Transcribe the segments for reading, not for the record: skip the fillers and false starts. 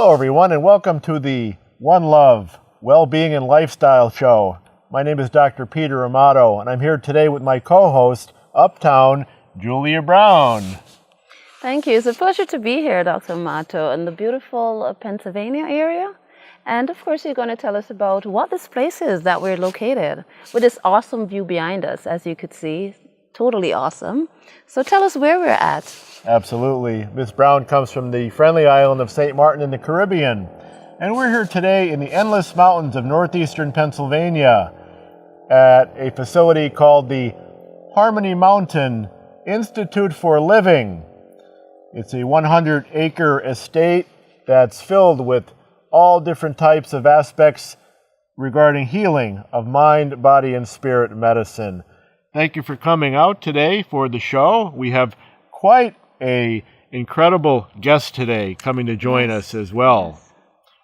Hello, everyone, and welcome to the One Love, Wellbeing and Lifestyle Show. My name is Dr. Peter Amato, and I'm here today with my co-host, Uptown, Julia Brown. Thank you. It's a pleasure to be here, Dr. Amato, in the beautiful Pennsylvania area. And of course, you're going to tell us about what this place is that we're located, with this awesome view behind us, as you could see. Totally awesome. So tell us where we're at. Absolutely. Ms. Brown comes from the friendly island of St. Martin in the Caribbean. And we're here today in the endless mountains of northeastern Pennsylvania at a facility called the Harmony Mountain Institute for Living. It's a 100-acre estate that's filled with all different types of aspects regarding healing of mind, body, and spirit medicine. Thank you for coming out today for the show. We have quite an incredible guest today coming to join us as well. Yes.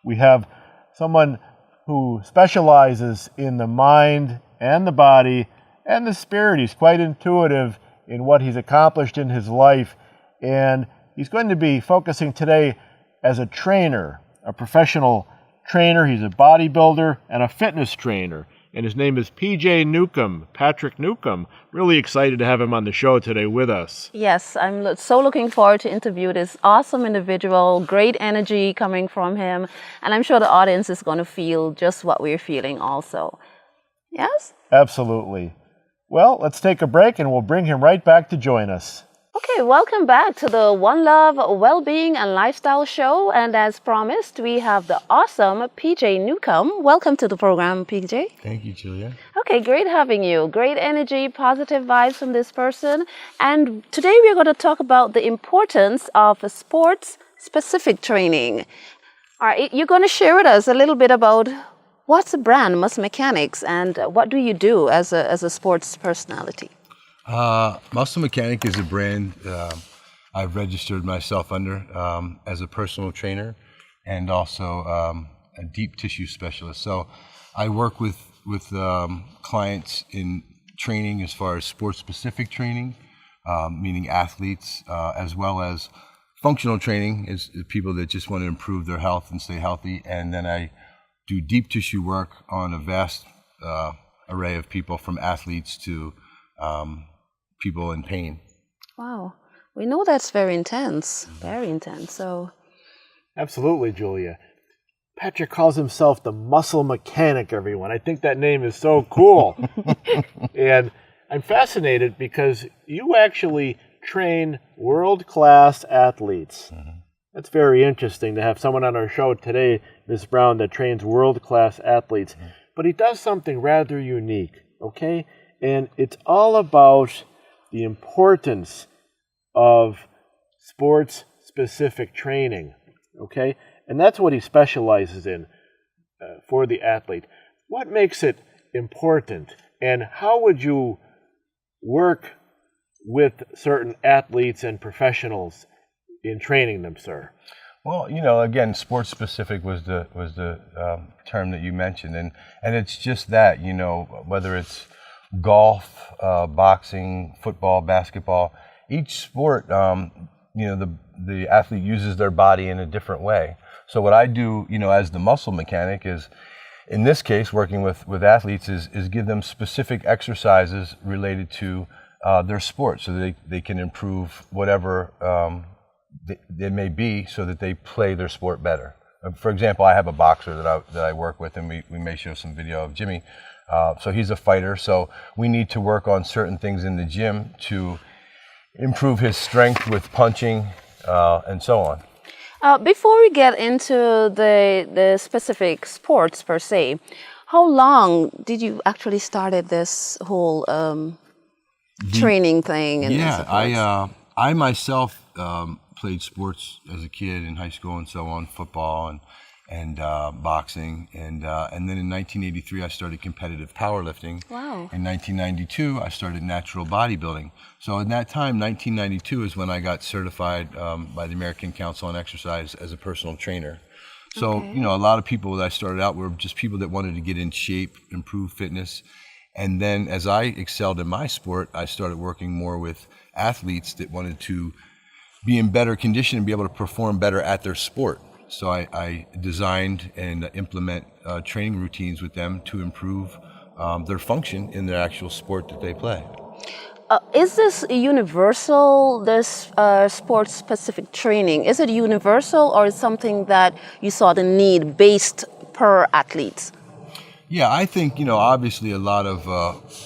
We have someone who specializes in the mind and the body and the spirit. He's quite intuitive in what he's accomplished in his life, and he's going to be focusing today as a trainer, a professional trainer. He's a bodybuilder and a fitness trainer. And his name is PJ Newcomb, Patrick Newcomb. Really excited to have him on the show today with us. Yes, I'm so looking forward to interview this awesome individual, great energy coming from him. And I'm sure the audience is going to feel just what we're feeling also. Yes? Absolutely. Well, let's take a break and we'll bring him right back to join us. Okay, welcome back to the One Love, Wellbeing and Lifestyle Show. And as promised, we have the awesome PJ Newcomb. Welcome to the program, PJ. Thank you, Julia. Okay, great having you. Great energy, positive vibes from this person. And today we're going to talk about the importance of sports-specific training. All right, you're going to share with us a little bit about what's the brand, Muscle Mechanics, and what do you do as a sports personality? Muscle Mechanic is a brand I've registered myself under as a personal trainer and also a deep tissue specialist. So I work with clients in training as far as sports-specific training, meaning athletes, as well as functional training is people that just want to improve their health and stay healthy. And then I do deep tissue work on a vast array of people, from athletes to people in pain. Wow. We know that's very intense, very intense. So, absolutely, Julia. Patrick calls himself the Muscle Mechanic, everyone. I think that name is so cool. And I'm fascinated because you actually train world-class athletes. Mm-hmm. That's very interesting to have someone on our show today, Ms. Brown, that trains world-class athletes. Mm-hmm. But he does something rather unique, okay? And it's all about the importance of sports-specific training, okay? And that's what he specializes in for the athlete. What makes it important, and how would you work with certain athletes and professionals in training them, sir? Well, again, sports-specific was the term that you mentioned, and it's just that, whether it's golf, boxing, football, basketball, each sport, the athlete uses their body in a different way. So what I do, as the muscle mechanic is, in this case, working with athletes is give them specific exercises related to their sport so they can improve whatever it may be so that they play their sport better. For example, I have a boxer that I work with, and we may show some video of Jimmy. So he's a fighter, so we need to work on certain things in the gym to improve his strength with punching and so on. Before we get into the specific sports per se, how long did you actually started this whole training thing? And I myself played sports as a kid in high school and so on, football and boxing, and then in 1983 I started competitive powerlifting. Wow. In 1992 I started natural bodybuilding. So in that time, 1992 is when I got certified by the American Council on Exercise as a personal trainer. So a lot of people that I started out were just people that wanted to get in shape, improve fitness, and then as I excelled in my sport, I started working more with athletes that wanted to be in better condition and be able to perform better at their sport. So I designed and implement training routines with them to improve their function in their actual sport that they play. Is this universal, this sport-specific training? Is it universal or is something that you saw the need based per athlete? Yeah, I think, obviously a lot of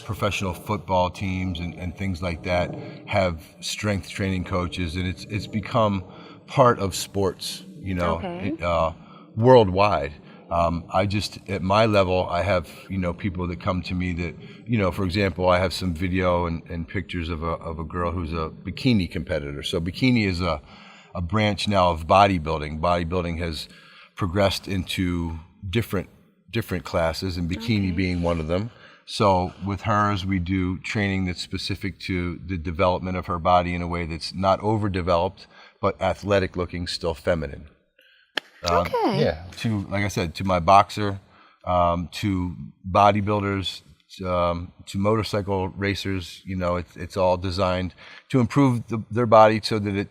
professional football teams and things like that have strength training coaches, and it's become part of sports, Okay. worldwide. At my level, I have, people that come to me that, for example, I have some video and pictures of a girl who's a bikini competitor. So bikini is a branch now of bodybuilding. Bodybuilding has progressed into different classes, and bikini being one of them. So with hers, we do training that's specific to the development of her body in a way that's not overdeveloped, but athletic looking, still feminine. Okay. Yeah, like I said, to my boxer, to bodybuilders, to motorcycle racers, it's all designed to improve their body so that it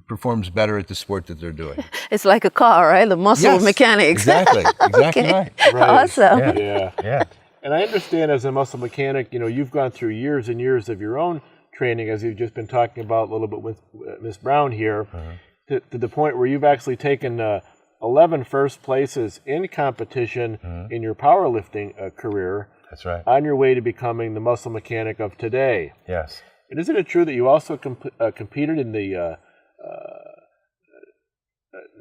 performs better at the sport that they're doing. It's like a car, right? The muscle mechanics. Exactly Okay. right. Awesome. Yeah. And I understand as a muscle mechanic, you've gone through years and years of your own training, as you've just been talking about a little bit with Ms. Brown here, to the point where you've actually taken 11 first places in competition in your powerlifting career. That's right. On your way to becoming the muscle mechanic of today. Yes. And isn't it true that you also competed in the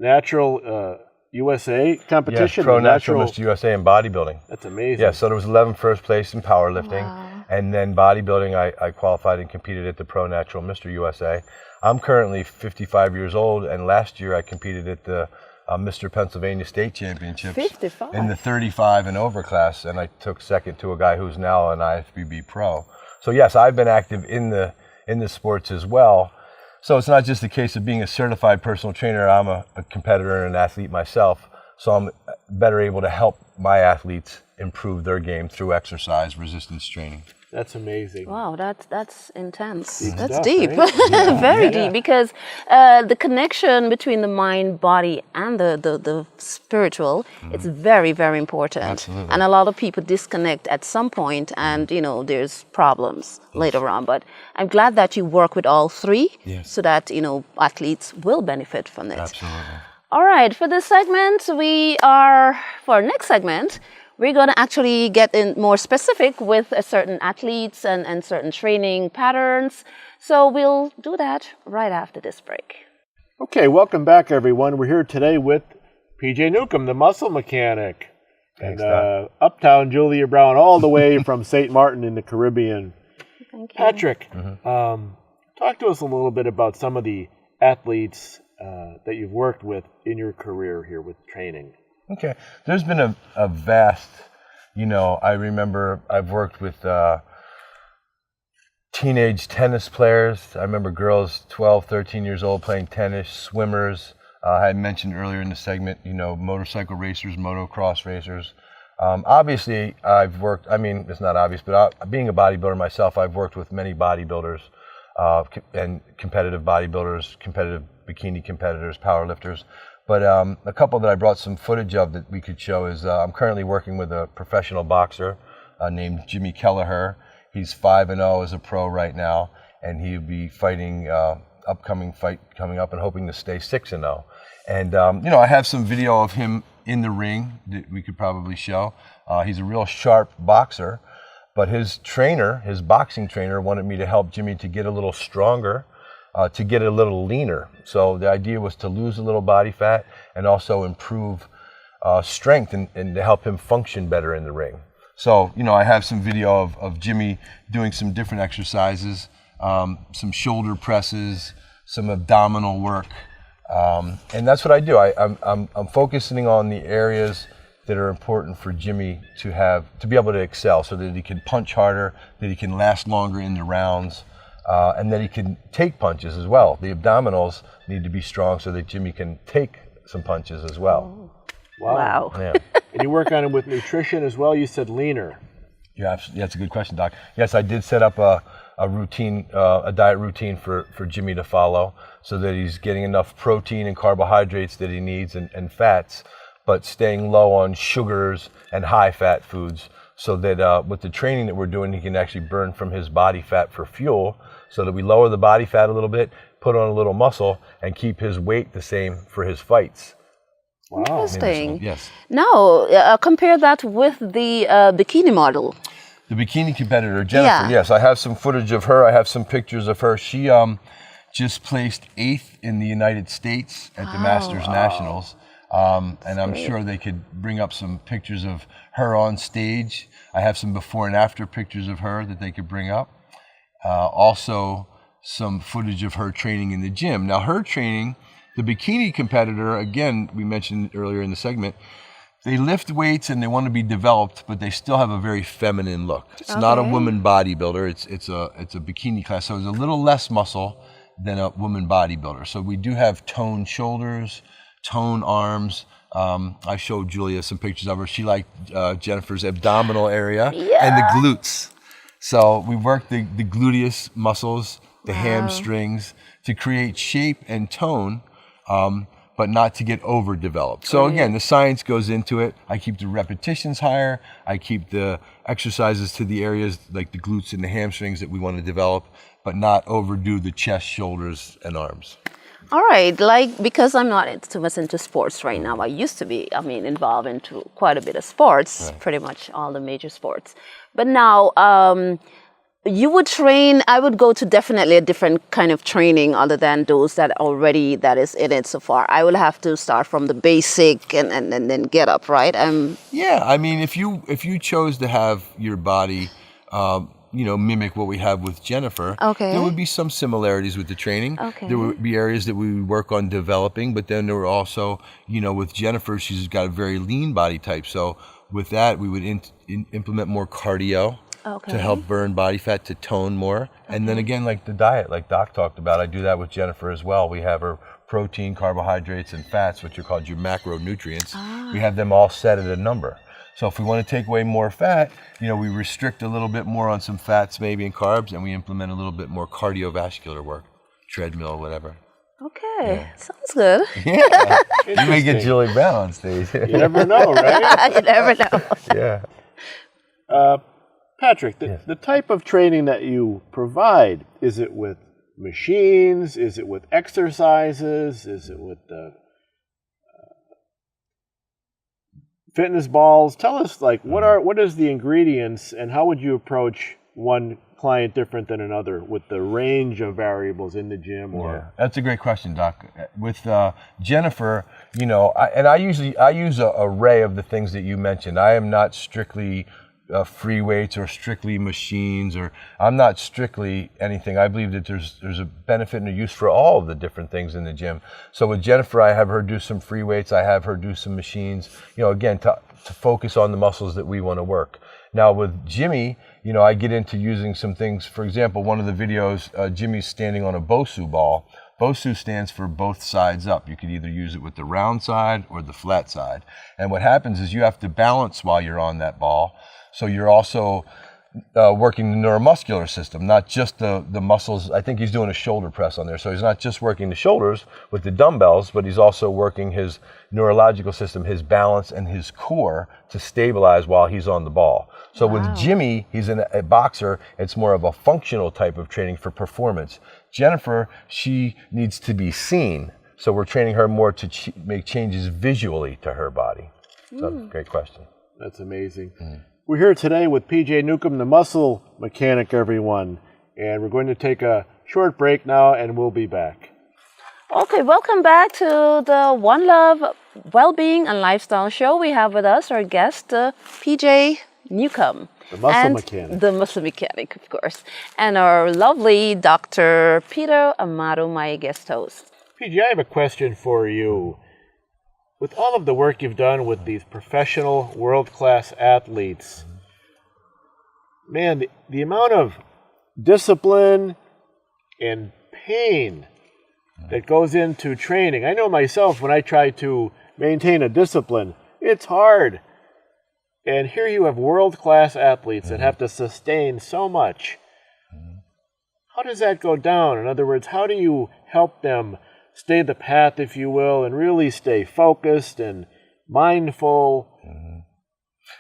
natural USA competition? Yes, Pro Natural Mr. USA in bodybuilding. That's amazing. Yeah, so there was 11 first place in powerlifting. Wow. And then bodybuilding, I qualified and competed at the Pro Natural Mr. USA. I'm currently 55 years old, and last year I competed at the Mr. Pennsylvania State Championships 55. in the 35 and over class, and I took second to a guy who's now an IFBB pro. So yes, I've been active in the sports as well. So it's not just a case of being a certified personal trainer. I'm a competitor and an athlete myself, so I'm better able to help my athletes improve their game through exercise resistance training. That's amazing. Wow, that's intense. Deep That's stuff, deep. right? Very deep, because the connection between the mind, body, and the spiritual, it's very, very important. Absolutely. And a lot of people disconnect at some point, and there's problems later on. But I'm glad that you work with all three, so that athletes will benefit from it. Absolutely. All right, for this segment, for our next segment, we're going to actually get in more specific with certain athletes and certain training patterns. So we'll do that right after this break. Okay, welcome back, everyone. We're here today with PJ Newcomb, the muscle mechanic. Thanks, and Uptown Julia Brown, all the way from St. Martin in the Caribbean. Thank you. Patrick, talk to us a little bit about some of the athletes that you've worked with in your career here with training. Okay. There's been a vast, I remember I've worked with teenage tennis players. I remember girls 12, 13 years old playing tennis, swimmers. I had mentioned earlier in the segment, motorcycle racers, motocross racers. Obviously, I've worked, it's not obvious, but being a bodybuilder myself, I've worked with many bodybuilders and competitive bodybuilders, competitive bikini competitors, powerlifters. But a couple that I brought some footage of that we could show is I'm currently working with a professional boxer named Jimmy Kelleher. He's 5-0 as a pro right now, and he'll be fighting upcoming fight coming up and hoping to stay 6-0. And I have some video of him in the ring that we could probably show. He's a real sharp boxer, but his boxing trainer, wanted me to help Jimmy to get a little stronger, to get a little leaner. So the idea was to lose a little body fat and also improve strength and to help him function better in the ring. So, I have some video of Jimmy doing some different exercises, some shoulder presses, some abdominal work. And that's what I do. I'm focusing on the areas that are important for Jimmy to be able to excel, so that he can punch harder, that he can last longer in the rounds, and that he can take punches as well. The abdominals need to be strong so that Jimmy can take some punches as well. Wow. Yeah. And you work on it with nutrition as well. You said leaner. Yeah, that's a good question, Doc. Yes, I did set up a diet routine for Jimmy to follow, so that he's getting enough protein and carbohydrates that he needs and fats, but staying low on sugars and high fat foods, so that with the training that we're doing, he can actually burn from his body fat for fuel, so that we lower the body fat a little bit, put on a little muscle, and keep his weight the same for his fights. Wow. Interesting. Yes. Now, compare that with the bikini model. The bikini competitor, Jennifer, Yeah. yes, I have some footage of her. I have some pictures of her. She just placed 8th in the United States at the Masters Nationals. And I'm sure they could bring up some pictures of her on stage. I have some before and after pictures of her that they could bring up. Also, some footage of her training in the gym. Now, her training, the bikini competitor, again, we mentioned earlier in the segment, they lift weights and they want to be developed, but they still have a very feminine look. It's not a woman bodybuilder. It's a bikini class, so it's a little less muscle than a woman bodybuilder. So we do have toned shoulders, toned arms. I showed Julia some pictures of her. She liked Jennifer's abdominal area and the glutes. So we work the gluteus muscles, the hamstrings, to create shape and tone, but not to get overdeveloped. So again, the science goes into it. I keep the repetitions higher. I keep the exercises to the areas like the glutes and the hamstrings that we want to develop, but not overdo the chest, shoulders, and arms. All right, because I'm not too much into sports right now. I used to be, involved into quite a bit of sports, pretty much all the major sports. But now, you would train, I would go to definitely a different kind of training other than those that is in it so far. I will have to start from the basic and then get up, right? Yeah, if you chose to have your body, mimic what we have with Jennifer, there would be some similarities with the training. There would be areas that we would work on developing, but then there were also, with Jennifer, she's got a very lean body type. So with that, we would implement more cardio. To help burn body fat, to tone more. And then again, like the diet, like Doc talked about, I do that with Jennifer as well. We have her protein, carbohydrates, and fats, which are called your macronutrients. We have them all set at a number. So if we want to take away more fat, we restrict a little bit more on some fats maybe and carbs, and we implement a little bit more cardiovascular work, treadmill, whatever. Okay, sounds good. Yeah, you may get Julie Brown on stage. You never know, right? You never know. Yeah. Patrick, the type of training that you provide, is it with machines? Is it with exercises? Is it with fitness balls? Tell us, what is the ingredients, and how would you approach one client different than another with the range of variables in the gym? That's a great question, Doc. With Jennifer, I use an array of the things that you mentioned. I am not strictly free weights or strictly machines, or I'm not strictly anything. I believe that there's a benefit and a use for all of the different things in the gym. So with Jennifer, I have her do some free weights. I have her do some machines, again, to focus on the muscles that we want to work. Now with Jimmy, I get into using some things. For example, one of the videos, Jimmy's standing on a Bosu ball. Bosu stands for both sides up. You could either use it with the round side or the flat side. And what happens is you have to balance while you're on that ball. So you're also working the neuromuscular system, not just the muscles. I think he's doing a shoulder press on there. So he's not just working the shoulders with the dumbbells, but he's also working his neurological system, his balance, and his core to stabilize while he's on the ball. So with Jimmy, he's a boxer. It's more of a functional type of training for performance. Jennifer, she needs to be seen. So we're training her more to make changes visually to her body. So great question. That's amazing. We're here today with PJ Newcomb, the muscle mechanic, everyone. And we're going to take a short break now, and we'll be back. Okay, welcome back to the One Love Wellbeing and Lifestyle Show. We have with us our guest, PJ Newcomb. The muscle mechanic. The muscle mechanic, of course. And our lovely Dr. Peter Amato, my guest host. PJ, I have a question for you. With all of the work you've done with these professional world-class athletes, man, the amount of discipline and pain that goes into training. I know myself, when I try to maintain a discipline, it's hard. And here you have world-class athletes that have to sustain so much. how does that go down? In other words, how do you help them stay the path, if you will, and really stay focused and mindful?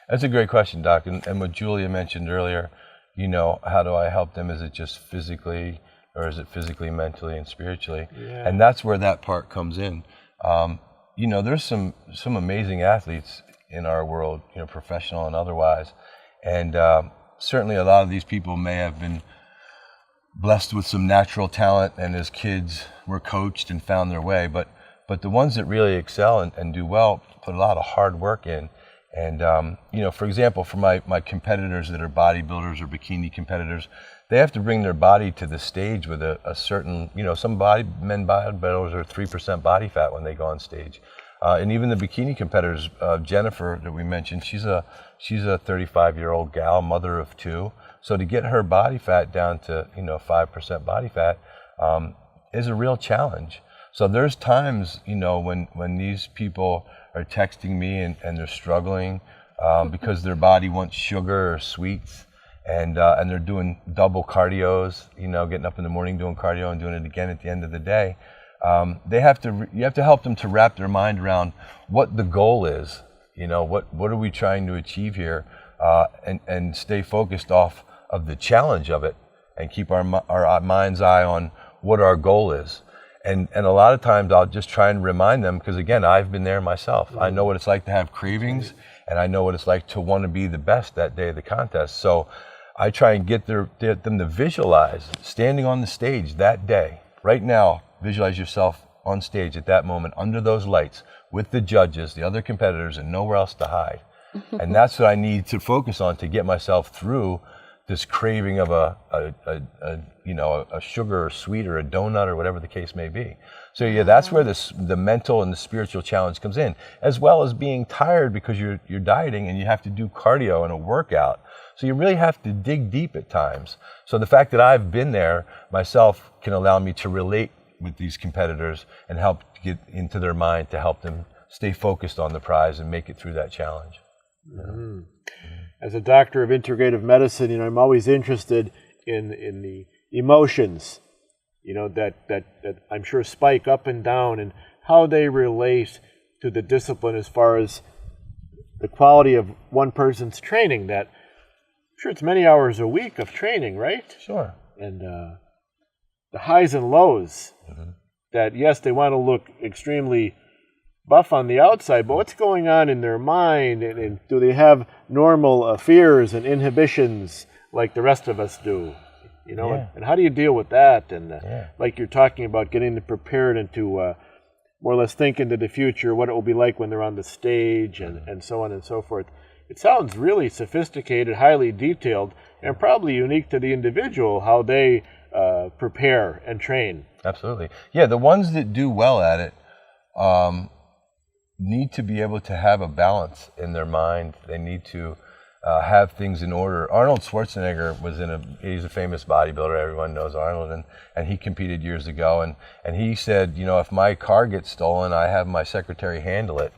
That's a great question, Doc. And what Julia mentioned earlier, how do I help them? Is it just physically, or is it physically, mentally, and spiritually? Yeah. And that's where that part comes in. There's some amazing athletes in our world, professional and otherwise. And certainly a lot of these people may have been blessed with some natural talent, and as kids were coached and found their way. But the ones that really excel and do well put a lot of hard work in. And, for example, for my competitors that are bodybuilders or bikini competitors, they have to bring their body to the stage with a certain, some men bodybuilders are 3% body fat when they go on stage. And even the bikini competitors, Jennifer that we mentioned, she's a 35-year-old gal, mother of 2. So to get her body fat down to 5% body fat is a real challenge. So there's times when these people are texting me and they're struggling because their body wants sugar or sweets, and they're doing double cardios, getting up in the morning doing cardio and doing it again at the end of the day. You have to help them to wrap their mind around what the goal is. What are we trying to achieve here, and stay focused off of the challenge of it, and keep our mind's eye on what our goal is. And a lot of times I'll just try and remind them, because again, I've been there myself. I know what it's like to have cravings, and I know what it's like to want to be the best that day of the contest. So I try and get them to visualize standing on the stage that day. Right now, visualize yourself on stage at that moment under those lights with the judges, the other competitors, and nowhere else to hide. And that's what I need to focus on to get myself through this craving of a sugar or sweet or a donut or whatever the case may be. So yeah, that's where the mental and the spiritual challenge comes in, as well as being tired because you're dieting and you have to do cardio and a workout. So you really have to dig deep at times. So the fact that I've been there myself can allow me to relate with these competitors and help get into their mind to help them stay focused on the prize and make it through that challenge. Mm-hmm. As a doctor of integrative medicine, I'm always interested in the emotions, that I'm sure spike up and down, and how they relate to the discipline as far as the quality of one person's training. That, I'm sure it's many hours a week of training, right? Sure. And the highs and lows, that yes, they want to look extremely buff on the outside, but what's going on in their mind, and do they have normal fears and inhibitions like the rest of us do? And how do you deal with that? And like you're talking about, getting them prepared and to more or less think into the future, what it will be like when they're on the stage, and so on and so forth. It sounds really sophisticated, highly detailed, and probably unique to the individual, how they prepare and train. Absolutely. Yeah, the ones that do well at it need to be able to have a balance in their mind. They need to have things in order. Arnold Schwarzenegger he's a famous bodybuilder. Everyone knows Arnold, and he competed years ago. And he said, if my car gets stolen, I have my secretary handle it.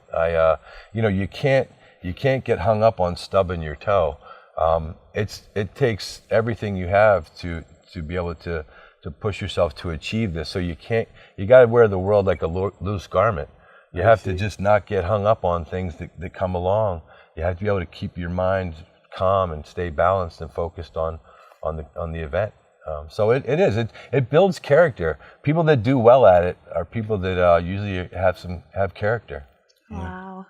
You can't get hung up on stubbing your toe. It takes everything you have to be able to push yourself to achieve this. So you got to wear the world like a loose garment. You have to just not get hung up on things that come along. You have to be able to keep your mind calm and stay balanced and focused on the event. So it builds character. People that do well at it are people that usually have character. Wow.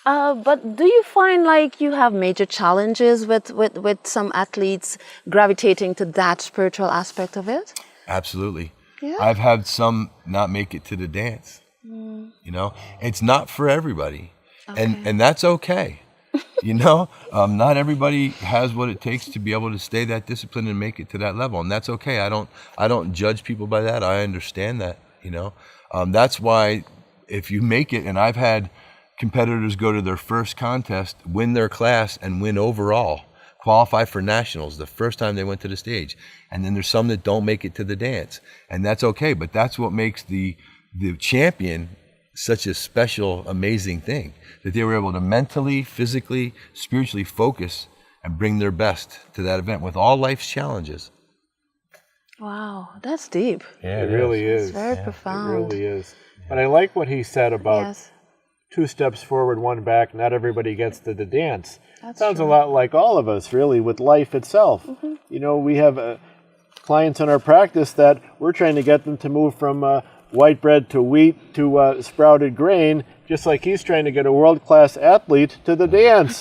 But do you find like you have major challenges with some athletes gravitating to that spiritual aspect of it? Absolutely. Yeah. I've had some not make it to the dance. It's not for everybody. Okay. And that's okay. Not everybody has what it takes to be able to stay that disciplined and make it to that level, and that's okay. I don't judge people by that. I understand that. That's why if you make it, and I've had competitors go to their first contest, win their class, and win overall, qualify for nationals the first time they went to the stage, and then there's some that don't make it to the dance, and that's okay. But that's what makes the champion such a special, amazing thing, that they were able to mentally, physically, spiritually focus and bring their best to that event with all life's challenges. Wow, that's deep. Yeah, It really It's is. very It profound. really is. But I like what he said about Yes, 2 steps forward, 1 back. Not everybody gets to the dance. that's Sounds true. a lot like all of us, really, with life itself. You know, we have clients in our practice that we're trying to get them to move from white bread to wheat to sprouted grain, just like he's trying to get a world-class athlete to the dance.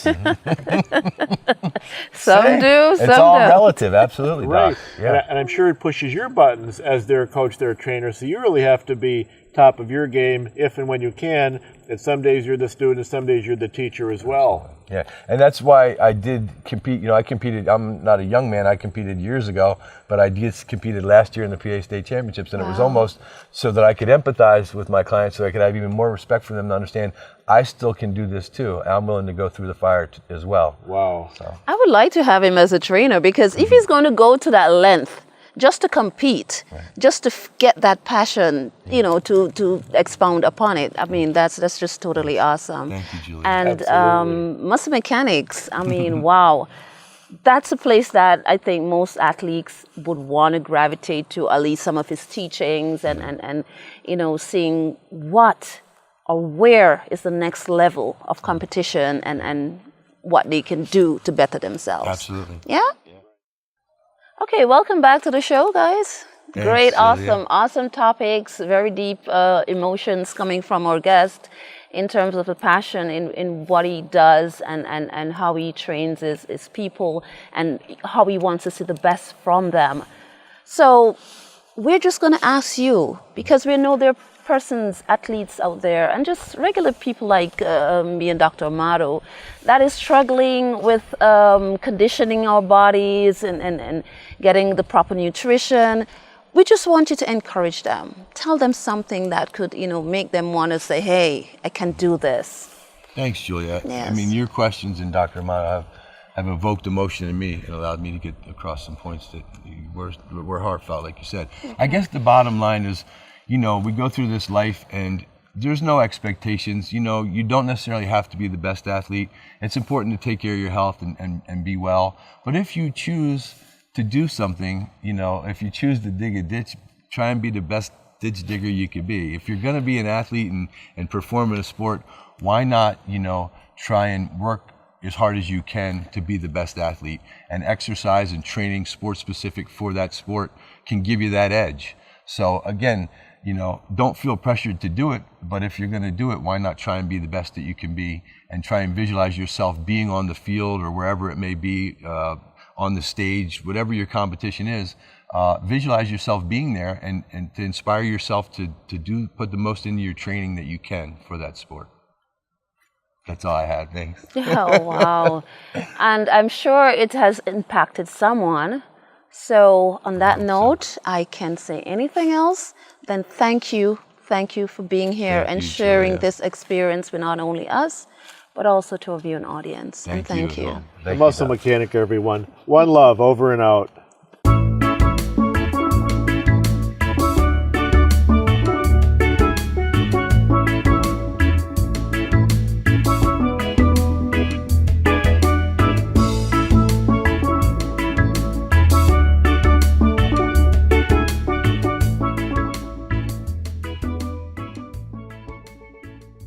Some do, some It's all don't. relative, absolutely, Right. Doc. Yeah. And I'm sure it pushes your buttons as their coach, their trainer. So you really have to be top of your game if and when you can. And some days you're the student, and some days you're the teacher as well. Yeah, and that's why I did compete. You know, I competed. I'm not a young man. I competed years ago, but I just competed last year in the PA State Championships, and it was almost so that I could empathize with my clients, so I could have even more respect for them to understand I still can do this too. I'm willing to go through the fire as well. Wow. I would like to have him as a trainer because if he's going to go to that length just to compete, just to get that passion, you know, to expound upon it, I mean, that's just totally awesome. Thank you, Julia. And Absolutely. muscle mechanics, I mean, wow. That's a place that I think most athletes would want to gravitate to, at least some of his teachings and you know, seeing what or where is the next level of competition and what they can do to better themselves. Absolutely. Yeah? Okay, welcome back to the show, guys. Thanks, Great, Julia. awesome topics, very deep emotions coming from our guest in terms of the passion in what he does and how he trains his people and how he wants to see the best from them. So we're just going to ask you, because we know there are persons, athletes out there, and just regular people like me and Dr. Amato, that is struggling with conditioning our bodies and getting the proper nutrition. We just want you to encourage them. Tell them something that could, you know, make them want to say, hey, I can do this. Thanks, Julia. Yes. I mean, your questions and Dr. Amato have evoked emotion in me and allowed me to get across some points that were heartfelt, like you said. I guess the bottom line is, you know, we go through this life and there's no expectations. You know, you don't necessarily have to be the best athlete. It's important to take care of your health and be well. But if you choose to do something, you know, if you choose to dig a ditch, try and be the best ditch digger you could be. If you're going to be an athlete and perform in a sport, why not, you know, try and work as hard as you can to be the best athlete? And exercise and training sports specific for that sport can give you that edge. So again, you know, don't feel pressured to do it, but if you're going to do it, why not try and be the best that you can be and try and visualize yourself being on the field or wherever it may be, on the stage, whatever your competition is, visualize yourself being there and to inspire yourself to put the most into your training that you can for that sport. That's all I had. Thanks. Oh, wow. And I'm sure it has impacted someone. So on that note, I can't say anything else than thank you. Thank you for being here and you, sharing Julia. this experience with not only us, but also to our viewing audience. And thank as you. well. The Thank you, muscle Doc. mechanic, everyone. One love, over and out.